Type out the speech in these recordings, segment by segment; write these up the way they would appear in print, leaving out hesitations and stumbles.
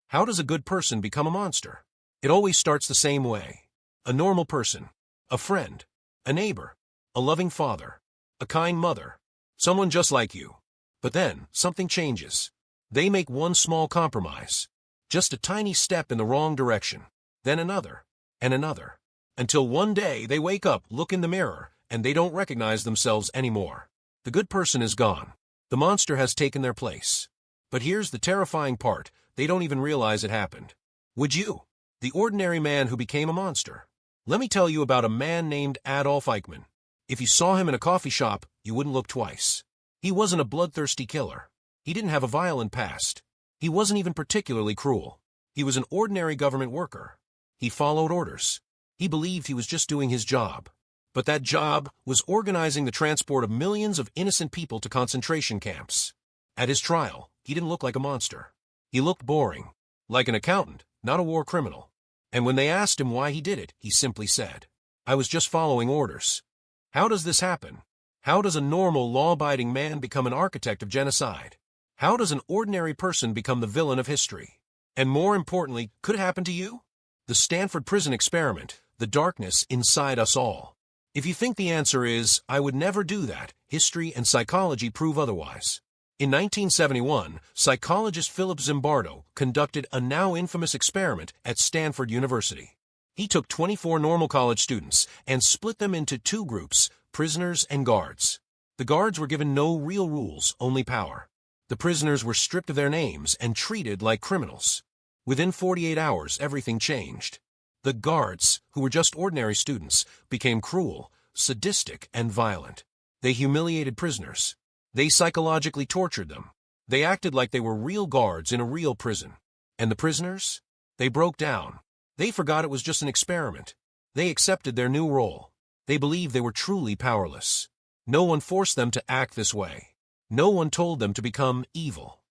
How does a good person become a monster? It always starts the same way. A normal person, a friend, a neighbor, a loving father, a kind mother, someone just like you. But then, something changes. They make one small compromise. Just a tiny step in the wrong direction. Then another, and another. Until one day they wake up, look in the mirror, and they don't recognize themselves anymore. The good person is gone. The monster has taken their place. But here's the terrifying part. They don't even realize it happened. Would you? The ordinary man who became a monster. Let me tell you about a man named Adolf Eichmann. If you saw him in a coffee shop, you wouldn't look twice. He wasn't a bloodthirsty killer. He didn't have a violent past. He wasn't even particularly cruel. He was an ordinary government worker. He followed orders. He believed he was just doing his job. But that job was organizing the transport of millions of innocent people to concentration camps. At his trial, he didn't look like a monster. He looked boring, like an accountant, not a war criminal. And when they asked him why he did it, he simply said, "I was just following orders." How does this happen? How does a normal, law-abiding man become an architect of genocide? How does an ordinary person become the villain of history? And more importantly, could it happen to you? The Stanford Prison Experiment, the darkness inside us all. If you think the answer is, "I would never do that," history and psychology prove otherwise. In 1971, psychologist Philip Zimbardo conducted a now infamous experiment at Stanford University. He took 24 normal college students and split them into two groups, prisoners and guards. The guards were given no real rules, only power. The prisoners were stripped of their names and treated like criminals. Within 48 hours, everything changed. The guards, who were just ordinary students, became cruel, sadistic, and violent. They humiliated prisoners. They psychologically tortured them. They acted like they were real guards in a real prison. And the prisoners? They broke down. They forgot it was just an experiment. They accepted their new role. They believed they were truly powerless. No one forced them to act this way. No one told them to become evil.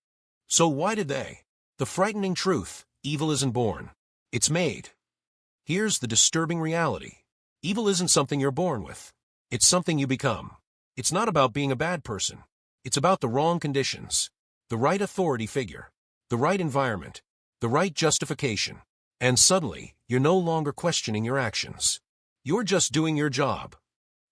So why did they? The frightening truth, evil isn't born. It's made. Here's the disturbing reality. Evil isn't something you're born with. It's something you become. It's not about being a bad person. It's about the wrong conditions, the right authority figure, the right environment, the right justification. And suddenly, you're no longer questioning your actions. You're just doing your job.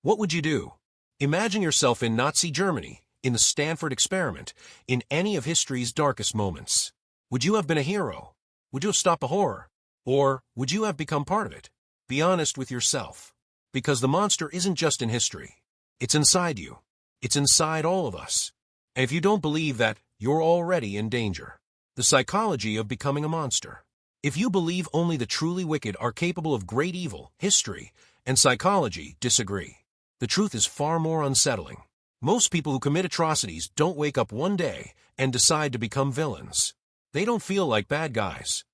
What would you do? Imagine yourself in Nazi Germany, in the Stanford experiment, in any of history's darkest moments. Would you have been a hero? Would you have stopped the horror? Or would you have become part of it? Be honest with yourself. Because the monster isn't just in history. It's inside you. It's inside all of us. And if you don't believe that, you're already in danger. The psychology of becoming a monster. If you believe only the truly wicked are capable of great evil, history and psychology disagree. The truth is far more unsettling. Most people who commit atrocities don't wake up one day and decide to become villains. They don't feel like bad guys.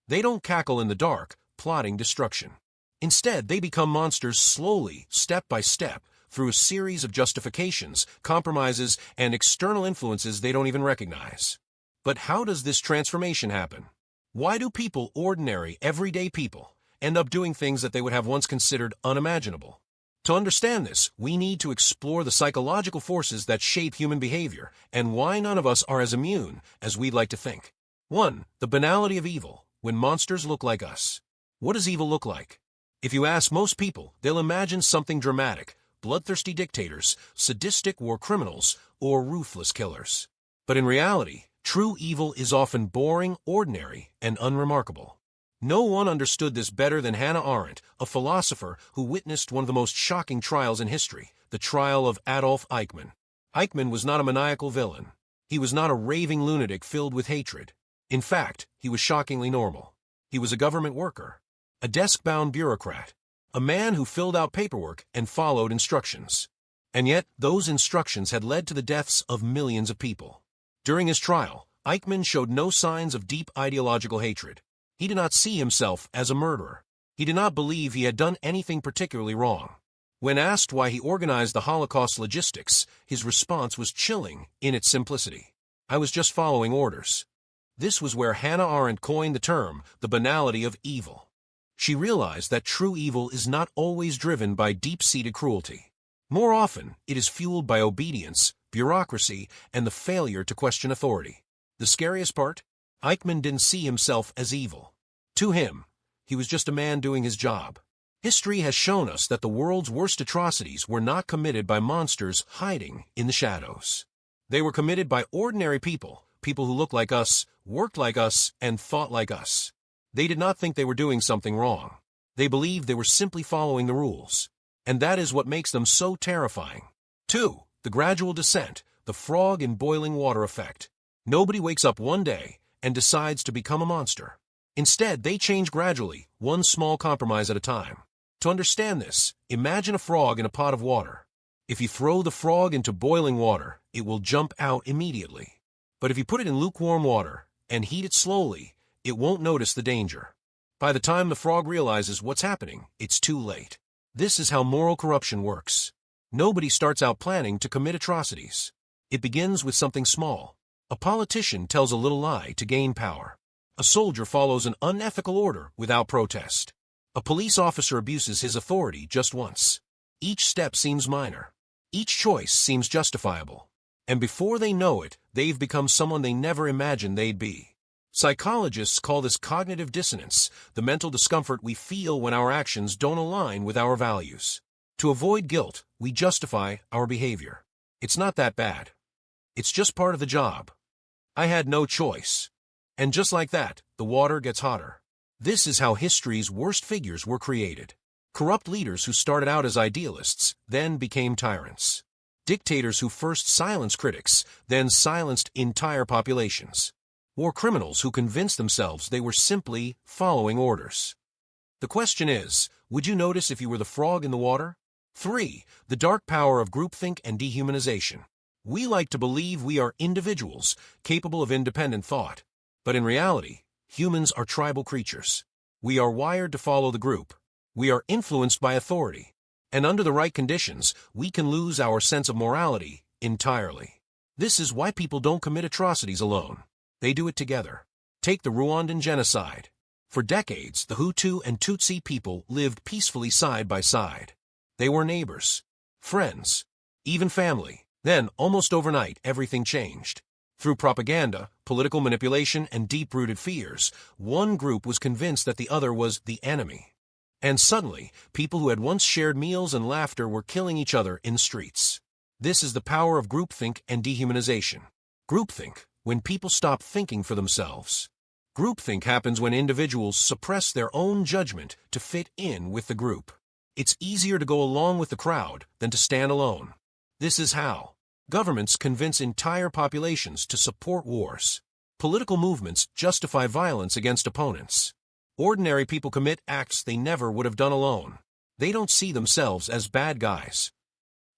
They don't cackle in the dark, plotting destruction. Instead, they become monsters slowly, step by step, through a series of justifications, compromises, and external influences they don't even recognize. But how does this transformation happen? Why do people, ordinary, everyday people, end up doing things that they would have once considered unimaginable? To understand this, we need to explore the psychological forces that shape human behavior and why none of us are as immune as we'd like to think. 1. The banality of evil, when monsters look like us. What does evil look like? If you ask most people, they'll imagine something dramatic, bloodthirsty dictators, sadistic war criminals, or ruthless killers. But in reality, true evil is often boring, ordinary, and unremarkable. No one understood this better than Hannah Arendt, a philosopher who witnessed one of the most shocking trials in history, the trial of Adolf Eichmann. Eichmann was not a maniacal villain. He was not a raving lunatic filled with hatred. In fact, he was shockingly normal. He was a government worker, a desk-bound bureaucrat, a man who filled out paperwork and followed instructions. And yet, those instructions had led to the deaths of millions of people. During his trial, Eichmann showed no signs of deep ideological hatred. He did not see himself as a murderer. He did not believe he had done anything particularly wrong. When asked why he organized the Holocaust logistics, his response was chilling in its simplicity. "I was just following orders." This was where Hannah Arendt coined the term, the banality of evil. She realized that true evil is not always driven by deep-seated cruelty. More often, it is fueled by obedience, bureaucracy, and the failure to question authority. The scariest part? Eichmann didn't see himself as evil. To him, he was just a man doing his job. History has shown us that the world's worst atrocities were not committed by monsters hiding in the shadows. They were committed by ordinary people, people who looked like us, worked like us, and thought like us. They did not think they were doing something wrong. They believed they were simply following the rules. And that is what makes them so terrifying. 2. The gradual descent, the frog in boiling water effect. Nobody wakes up one day and decides to become a monster. Instead, they change gradually, one small compromise at a time. To understand this, imagine a frog in a pot of water. If you throw the frog into boiling water, it will jump out immediately. But if you put it in lukewarm water and heat it slowly, it won't notice the danger. By the time the frog realizes what's happening, it's too late. This is how moral corruption works. Nobody starts out planning to commit atrocities. It begins with something small. A politician tells a little lie to gain power. A soldier follows an unethical order without protest. A police officer abuses his authority just once. Each step seems minor. Each choice seems justifiable. And before they know it, they've become someone they never imagined they'd be. Psychologists call this cognitive dissonance, the mental discomfort we feel when our actions don't align with our values. To avoid guilt, we justify our behavior. It's not that bad. It's just part of the job. I had no choice. And just like that, the water gets hotter. This is how history's worst figures were created. Corrupt leaders who started out as idealists, then became tyrants. Dictators who first silenced critics, then silenced entire populations. War criminals who convinced themselves they were simply following orders. The question is, would you notice if you were the frog in the water? 3. The dark power of groupthink and dehumanization. We like to believe we are individuals, capable of independent thought. But in reality, humans are tribal creatures. We are wired to follow the group. We are influenced by authority. And under the right conditions, we can lose our sense of morality entirely. This is why people don't commit atrocities alone. They do it together. Take the Rwandan genocide. For decades, the Hutu and Tutsi people lived peacefully side by side. They were neighbors, friends, even family. Then, almost overnight, everything changed. Through propaganda, political manipulation, and deep-rooted fears, one group was convinced that the other was the enemy. And suddenly, people who had once shared meals and laughter were killing each other in the streets. This is the power of groupthink and dehumanization. Groupthink, when people stop thinking for themselves. Groupthink happens when individuals suppress their own judgment to fit in with the group. It's easier to go along with the crowd than to stand alone. This is how governments convince entire populations to support wars. Political movements justify violence against opponents. Ordinary people commit acts they never would have done alone. They don't see themselves as bad guys.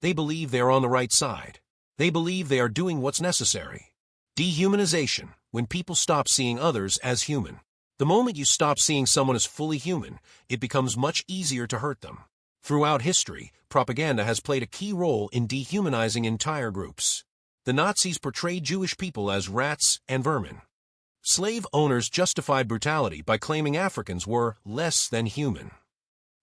They believe they are on the right side. They believe they are doing what's necessary. Dehumanization, when people stop seeing others as human. The moment you stop seeing someone as fully human, it becomes much easier to hurt them. Throughout history, propaganda has played a key role in dehumanizing entire groups. The Nazis portrayed Jewish people as rats and vermin. Slave owners justified brutality by claiming Africans were less than human.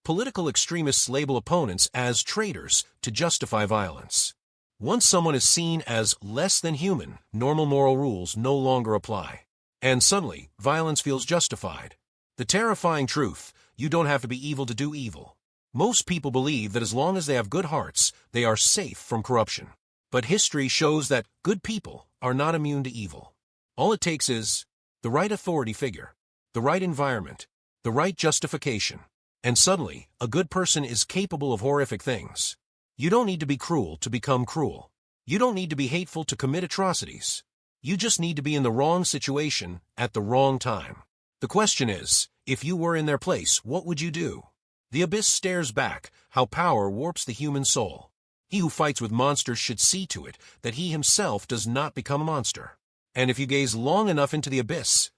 Political extremists label opponents as traitors to justify violence. Once someone is seen as less than human, normal moral rules no longer apply. And suddenly, violence feels justified. The terrifying truth, you don't have to be evil to do evil. Most people believe that as long as they have good hearts, they are safe from corruption. But history shows that good people are not immune to evil. All it takes is the right authority figure, the right environment, the right justification. And suddenly, a good person is capable of horrific things. You don't need to be cruel to become cruel. You don't need to be hateful to commit atrocities. You just need to be in the wrong situation at the wrong time. The question is, if you were in their place, what would you do? The abyss stares back, how power warps the human soul. He who fights with monsters should see to it that he himself does not become a monster. And if you gaze long enough into the abyss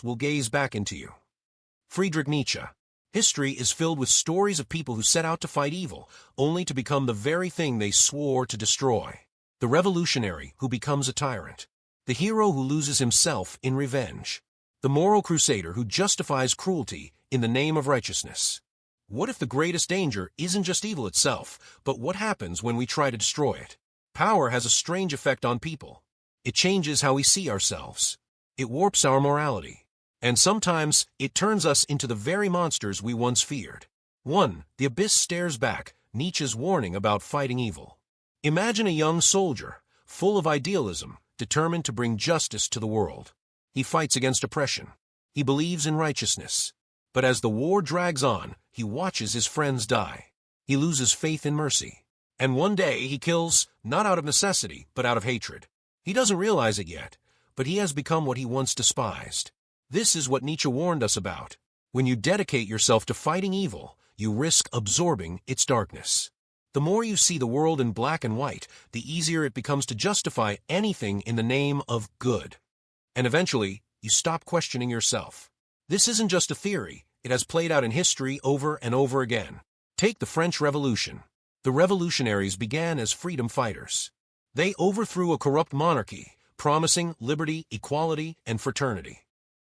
will gaze back into you. Friedrich Nietzsche. History is filled with stories of people who set out to fight evil, only to become the very thing they swore to destroy. The revolutionary who becomes a tyrant. The hero who loses himself in revenge. The moral crusader who justifies cruelty in the name of righteousness. What if the greatest danger isn't just evil itself, but what happens when we try to destroy it? Power has a strange effect on people. It changes how we see ourselves. It warps our morality. And sometimes, it turns us into the very monsters we once feared. 1. The abyss stares back, Nietzsche's warning about fighting evil. Imagine a young soldier, full of idealism, determined to bring justice to the world. He fights against oppression. He believes in righteousness. But as the war drags on, he watches his friends die. He loses faith in mercy. And one day he kills, not out of necessity, but out of hatred. He doesn't realize it yet, but he has become what he once despised. This is what Nietzsche warned us about. When you dedicate yourself to fighting evil, you risk absorbing its darkness. The more you see the world in black and white, the easier it becomes to justify anything in the name of good. And eventually, you stop questioning yourself. This isn't just a theory. It has played out in history over and over again. Take the French Revolution. The revolutionaries began as freedom fighters. They overthrew a corrupt monarchy, promising liberty, equality, and fraternity.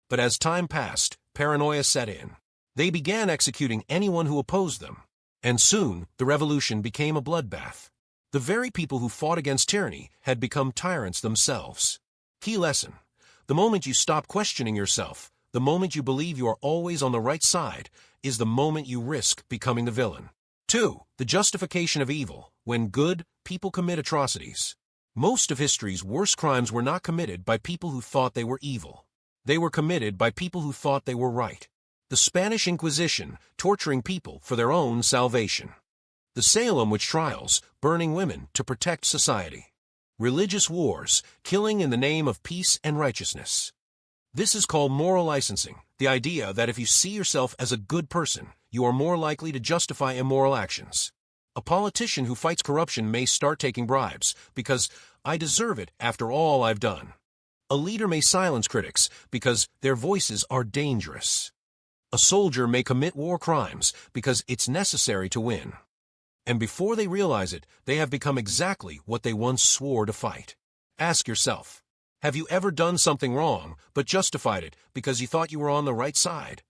But as time passed, paranoia set in. They began executing anyone who opposed them. And soon, the revolution became a bloodbath. The very people who fought against tyranny had become tyrants themselves. Key lesson: the moment you stop questioning yourself, the moment you believe you are always on the right side, is the moment you risk becoming the villain. 2. The justification of evil. When good, people commit atrocities. Most of history's worst crimes were not committed by people who thought they were evil. They were committed by people who thought they were right. The Spanish Inquisition, torturing people for their own salvation. The Salem witch trials, burning women to protect society. Religious wars, killing in the name of peace and righteousness. This is called moral licensing, the idea that if you see yourself as a good person, you are more likely to justify immoral actions. A politician who fights corruption may start taking bribes, because I deserve it after all I've done. A leader may silence critics, because their voices are dangerous. A soldier may commit war crimes, because it's necessary to win. And before they realize it, they have become exactly what they once swore to fight. Ask yourself, have you ever done something wrong, but justified it because you thought you were on the right side?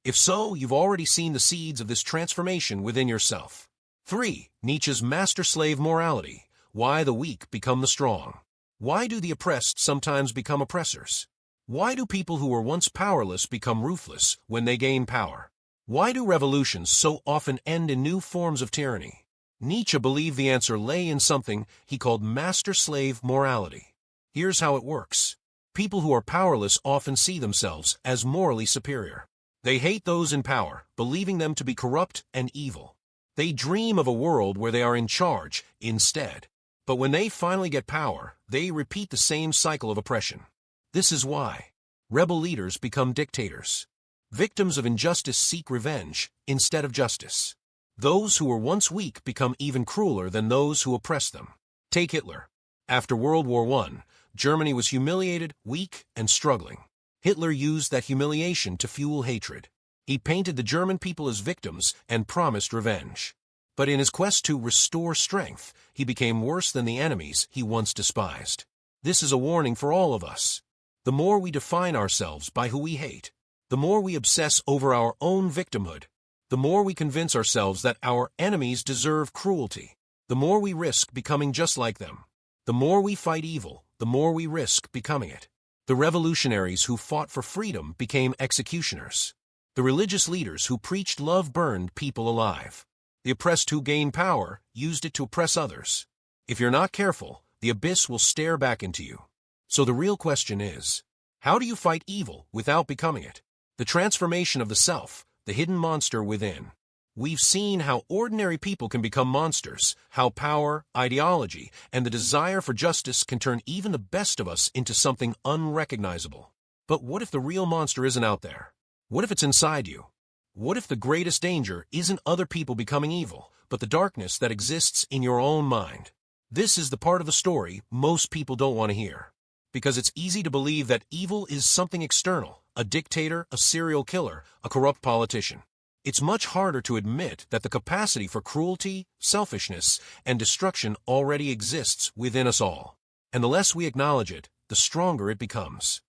If so, you've already seen the seeds of this transformation within yourself. 3. Nietzsche's master-slave morality. Why the weak become the strong. Why do the oppressed sometimes become oppressors? Why do people who were once powerless become ruthless when they gain power? Why do revolutions so often end in new forms of tyranny? Nietzsche believed the answer lay in something he called master-slave morality. Here's how it works. People who are powerless often see themselves as morally superior. They hate those in power, believing them to be corrupt and evil. They dream of a world where they are in charge instead. But when they finally get power, they repeat the same cycle of oppression. This is why rebel leaders become dictators. Victims of injustice seek revenge instead of justice. Those who were once weak become even crueler than those who oppress them. Take Hitler. After World War I, Germany was humiliated, weak, and struggling. Hitler used that humiliation to fuel hatred. He painted the German people as victims and promised revenge. But in his quest to restore strength, he became worse than the enemies he once despised. This is a warning for all of us. The more we define ourselves by who we hate, the more we obsess over our own victimhood, the more we convince ourselves that our enemies deserve cruelty, the more we risk becoming just like them. The more we fight evil, the more we risk becoming it. The revolutionaries who fought for freedom became executioners. The religious leaders who preached love burned people alive. The oppressed who gained power used it to oppress others. If you're not careful, the abyss will stare back into you. So the real question is, how do you fight evil without becoming it? The transformation of the self, the hidden monster within. We've seen how ordinary people can become monsters, how power, ideology, and the desire for justice can turn even the best of us into something unrecognizable. But what if the real monster isn't out there? What if it's inside you? What if the greatest danger isn't other people becoming evil, but the darkness that exists in your own mind? This is the part of the story most people don't want to hear. Because it's easy to believe that evil is something external, a dictator, a serial killer, a corrupt politician. It's much harder to admit that the capacity for cruelty, selfishness, and destruction already exists within us all. And the less we acknowledge it, the stronger it becomes.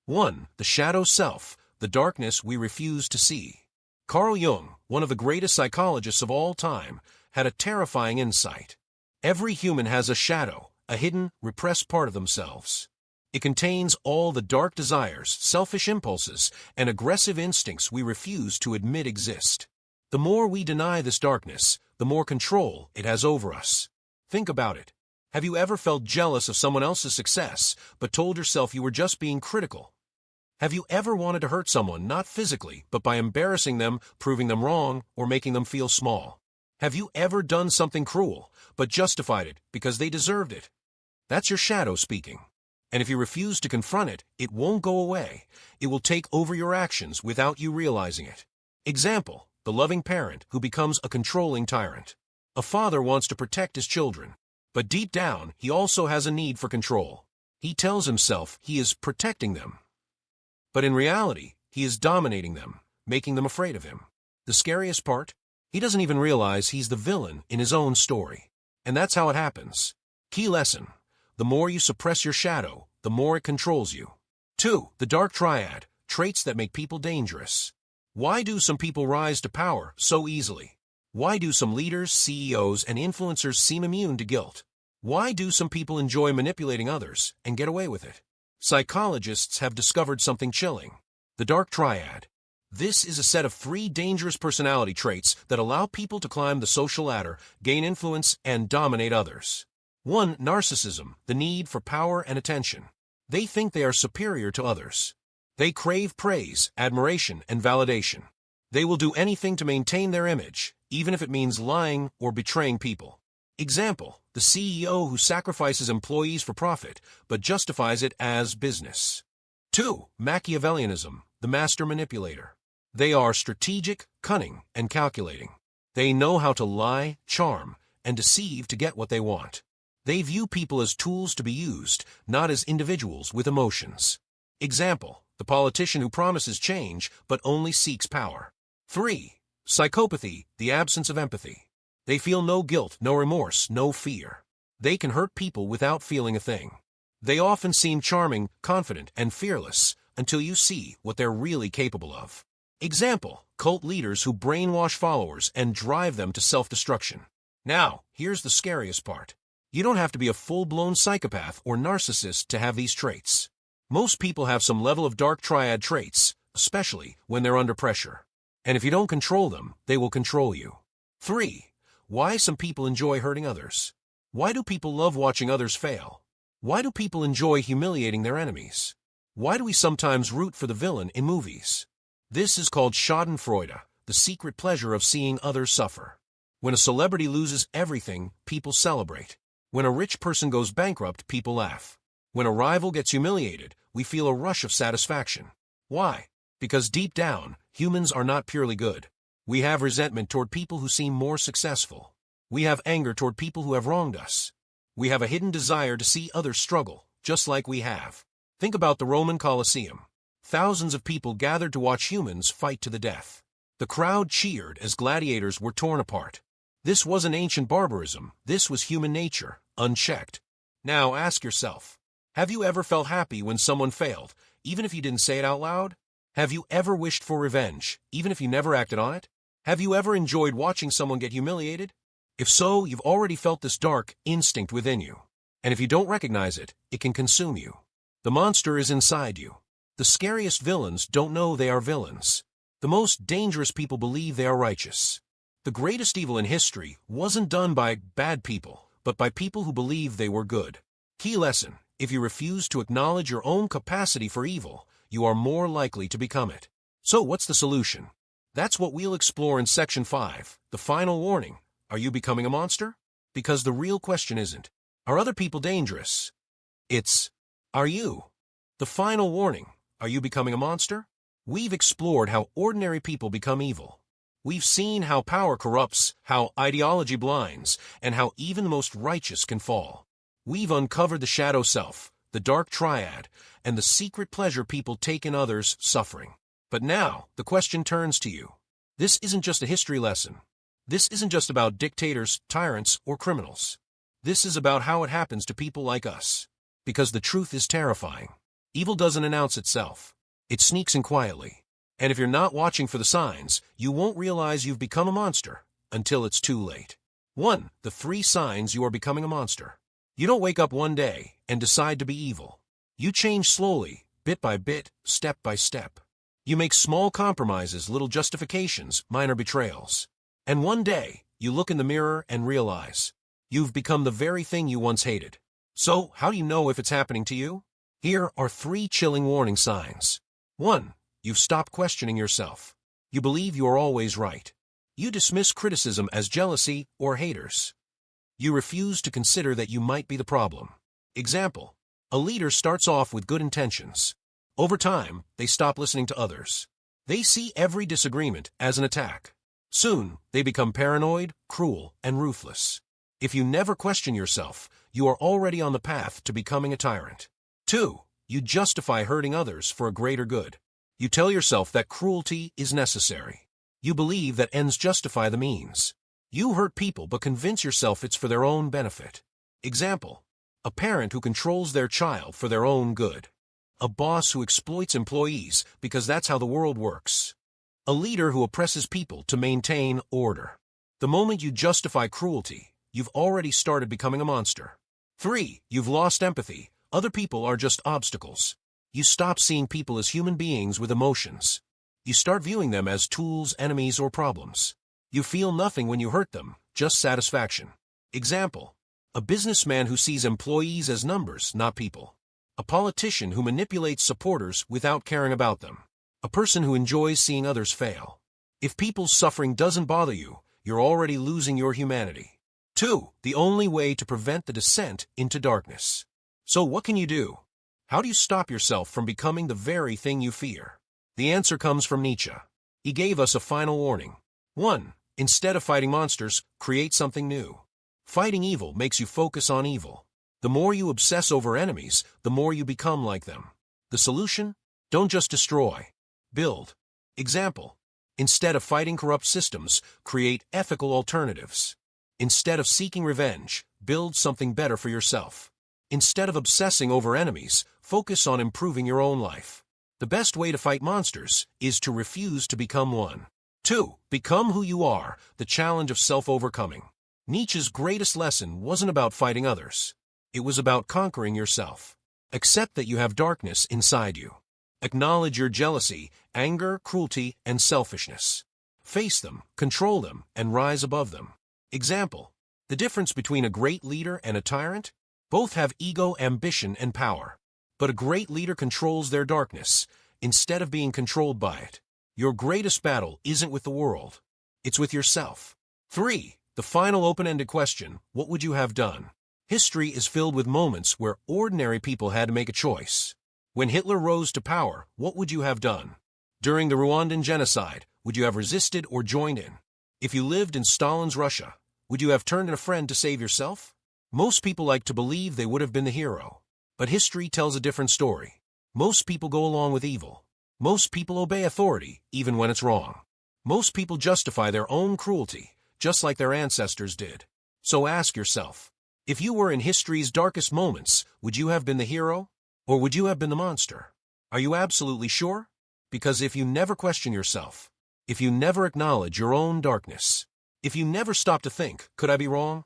1. The shadow self, the darkness we refuse to see. Carl Jung, one of the greatest psychologists of all time, had a terrifying insight. Every human has a shadow, a hidden, repressed part of themselves. It contains all the dark desires, selfish impulses, and aggressive instincts we refuse to admit exist. The more we deny this darkness, the more control it has over us. Think about it. Have you ever felt jealous of someone else's success, but told yourself you were just being critical? Have you ever wanted to hurt someone, not physically, but by embarrassing them, proving them wrong, or making them feel small? Have you ever done something cruel, but justified it because they deserved it? That's your shadow speaking. And if you refuse to confront it, it won't go away. It will take over your actions without you realizing it. Example, the loving parent who becomes a controlling tyrant. A father wants to protect his children, but deep down, he also has a need for control. He tells himself he is protecting them. But in reality, he is dominating them, making them afraid of him. The scariest part? He doesn't even realize he's the villain in his own story. And that's how it happens. Key lesson. The more you suppress your shadow, the more it controls you. 2. The dark triad, traits that make people dangerous. Why do some people rise to power so easily? Why do some leaders, CEOs, and influencers seem immune to guilt? Why do some people enjoy manipulating others and get away with it? Psychologists have discovered something chilling. The dark triad. This is a set of 3 dangerous personality traits that allow people to climb the social ladder, gain influence, and dominate others. 1. Narcissism, the need for power and attention. They think they are superior to others. They crave praise, admiration, and validation. They will do anything to maintain their image, even if it means lying or betraying people. Example, the CEO who sacrifices employees for profit, but justifies it as business. 2. Machiavellianism, the master manipulator. They are strategic, cunning, and calculating. They know how to lie, charm, and deceive to get what they want. They view people as tools to be used, not as individuals with emotions. Example, the politician who promises change but only seeks power. 3. Psychopathy, the absence of empathy. They feel no guilt, no remorse, no fear. They can hurt people without feeling a thing. They often seem charming, confident, and fearless until you see what they're really capable of. Example, cult leaders who brainwash followers and drive them to self-destruction. Now, here's the scariest part. You don't have to be a full-blown psychopath or narcissist to have these traits. Most people have some level of dark triad traits, especially when they're under pressure. And if you don't control them, they will control you. 3. Why some people enjoy hurting others. Why do people love watching others fail? Why do people enjoy humiliating their enemies? Why do we sometimes root for the villain in movies? This is called schadenfreude, the secret pleasure of seeing others suffer. When a celebrity loses everything, people celebrate. When a rich person goes bankrupt, people laugh. When a rival gets humiliated, we feel a rush of satisfaction. Why? Because deep down, humans are not purely good. We have resentment toward people who seem more successful. We have anger toward people who have wronged us. We have a hidden desire to see others struggle, just like we have. Think about the Roman Colosseum. Thousands of people gathered to watch humans fight to the death. The crowd cheered as gladiators were torn apart. This wasn't ancient barbarism. This was human nature, unchecked. Now ask yourself, have you ever felt happy when someone failed, even if you didn't say it out loud? Have you ever wished for revenge, even if you never acted on it? Have you ever enjoyed watching someone get humiliated? If so, you've already felt this dark instinct within you. And if you don't recognize it, it can consume you. The monster is inside you. The scariest villains don't know they are villains. The most dangerous people believe they are righteous. The greatest evil in history wasn't done by bad people, but by people who believed they were good. Key lesson: if you refuse to acknowledge your own capacity for evil, you are more likely to become it. So what's the solution? That's what we'll explore in Section 5, the final warning. Are you becoming a monster? Because the real question isn't, are other people dangerous? It's, are you? The final warning, are you becoming a monster? We've explored how ordinary people become evil. We've seen how power corrupts, how ideology blinds, and how even the most righteous can fall. We've uncovered the shadow self, the dark triad, and the secret pleasure people take in others' suffering. But now, the question turns to you. This isn't just a history lesson. This isn't just about dictators, tyrants, or criminals. This is about how it happens to people like us. Because the truth is terrifying. Evil doesn't announce itself. It sneaks in quietly. And if you're not watching for the signs, you won't realize you've become a monster until it's too late. 1. The 3 signs you are becoming a monster. You don't wake up one day and decide to be evil. You change slowly, bit by bit, step by step. You make small compromises, little justifications, minor betrayals. And one day, you look in the mirror and realize you've become the very thing you once hated. So, how do you know if it's happening to you? Here are 3 chilling warning signs. 1. You've stopped questioning yourself. You believe you are always right. You dismiss criticism as jealousy or haters. You refuse to consider that you might be the problem. Example: a leader starts off with good intentions. Over time, they stop listening to others. They see every disagreement as an attack. Soon, they become paranoid, cruel, and ruthless. If you never question yourself, you are already on the path to becoming a tyrant. 2. You justify hurting others for a greater good. You tell yourself that cruelty is necessary. You believe that ends justify the means. You hurt people but convince yourself it's for their own benefit. Example: a parent who controls their child for their own good. A boss who exploits employees because that's how the world works. A leader who oppresses people to maintain order. The moment you justify cruelty, you've already started becoming a monster. 3. You've lost empathy. Other people are just obstacles. You stop seeing people as human beings with emotions. You start viewing them as tools, enemies, or problems. You feel nothing when you hurt them, just satisfaction. Example: a businessman who sees employees as numbers, not people. A politician who manipulates supporters without caring about them. A person who enjoys seeing others fail. If people's suffering doesn't bother you, you're already losing your humanity. 2. The only way to prevent the descent into darkness. So what can you do? How do you stop yourself from becoming the very thing you fear? The answer comes from Nietzsche. He gave us a final warning. 1. Instead of fighting monsters, create something new. Fighting evil makes you focus on evil. The more you obsess over enemies, the more you become like them. The solution? Don't just destroy. Build. Example: instead of fighting corrupt systems, create ethical alternatives. Instead of seeking revenge, build something better for yourself. Instead of obsessing over enemies, focus on improving your own life. The best way to fight monsters is to refuse to become one. 2. Become who you are, the challenge of self-overcoming. Nietzsche's greatest lesson wasn't about fighting others. It was about conquering yourself. Accept that you have darkness inside you. Acknowledge your jealousy, anger, cruelty, and selfishness. Face them, control them, and rise above them. Example: the difference between a great leader and a tyrant? Both have ego, ambition, and power. But a great leader controls their darkness, instead of being controlled by it. Your greatest battle isn't with the world. It's with yourself. 3. The final open-ended question: what would you have done? History is filled with moments where ordinary people had to make a choice. When Hitler rose to power, what would you have done? During the Rwandan genocide, would you have resisted or joined in? If you lived in Stalin's Russia, would you have turned in a friend to save yourself? Most people like to believe they would have been the hero. But history tells a different story. Most people go along with evil. Most people obey authority, even when it's wrong. Most people justify their own cruelty, just like their ancestors did. So ask yourself, if you were in history's darkest moments, would you have been the hero? Or would you have been the monster? Are you absolutely sure? Because if you never question yourself, if you never acknowledge your own darkness, if you never stop to think, could I be wrong?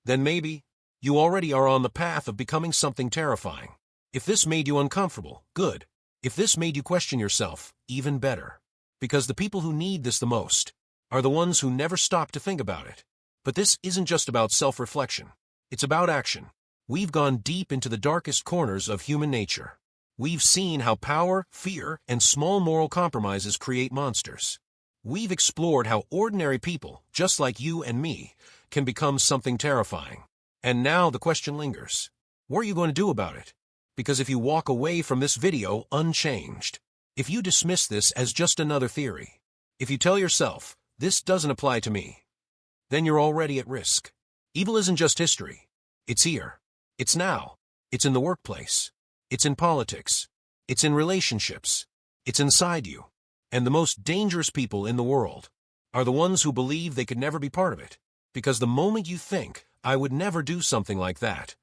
Then maybe you already are on the path of becoming something terrifying. If this made you uncomfortable, good. If this made you question yourself, even better. Because the people who need this the most are the ones who never stop to think about it. But this isn't just about self-reflection. It's about action. We've gone deep into the darkest corners of human nature. We've seen how power, fear, and small moral compromises create monsters. We've explored how ordinary people, just like you and me, can become something terrifying. And now the question lingers. What are you going to do about it? Because if you walk away from this video unchanged, if you dismiss this as just another theory, if you tell yourself, this doesn't apply to me, then you're already at risk. Evil isn't just history. It's here. It's now. It's in the workplace. It's in politics. It's in relationships. It's inside you. And the most dangerous people in the world are the ones who believe they could never be part of it. Because the moment you think, I would never do something like that,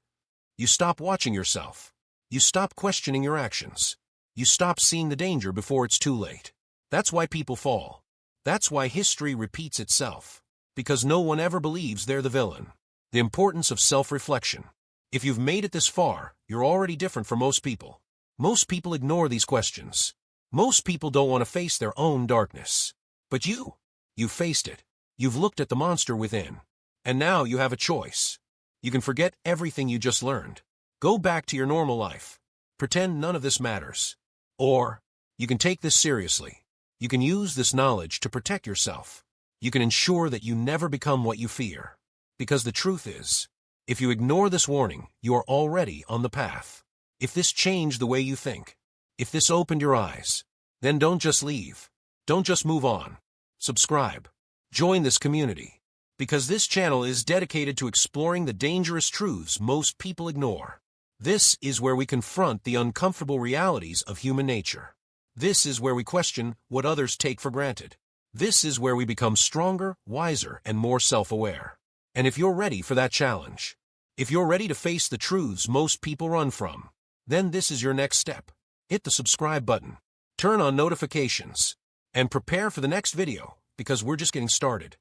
you stop watching yourself. You stop questioning your actions. You stop seeing the danger before it's too late. That's why people fall. That's why history repeats itself. Because no one ever believes they're the villain. The importance of self-reflection. If you've made it this far, you're already different from most people. Most people ignore these questions. Most people don't want to face their own darkness. But you've faced it. You've looked at the monster within. And now you have a choice. You can forget everything you just learned. Go back to your normal life. Pretend none of this matters. Or, you can take this seriously. You can use this knowledge to protect yourself. You can ensure that you never become what you fear. Because the truth is, if you ignore this warning, you are already on the path. If this changed the way you think, if this opened your eyes, then don't just leave. Don't just move on. Subscribe. Join this community. Because this channel is dedicated to exploring the dangerous truths most people ignore. This is where we confront the uncomfortable realities of human nature. This is where we question what others take for granted. This is where we become stronger, wiser, and more self-aware. And if you're ready for that challenge, if you're ready to face the truths most people run from, then this is your next step. Hit the subscribe button, turn on notifications, and prepare for the next video, because we're just getting started.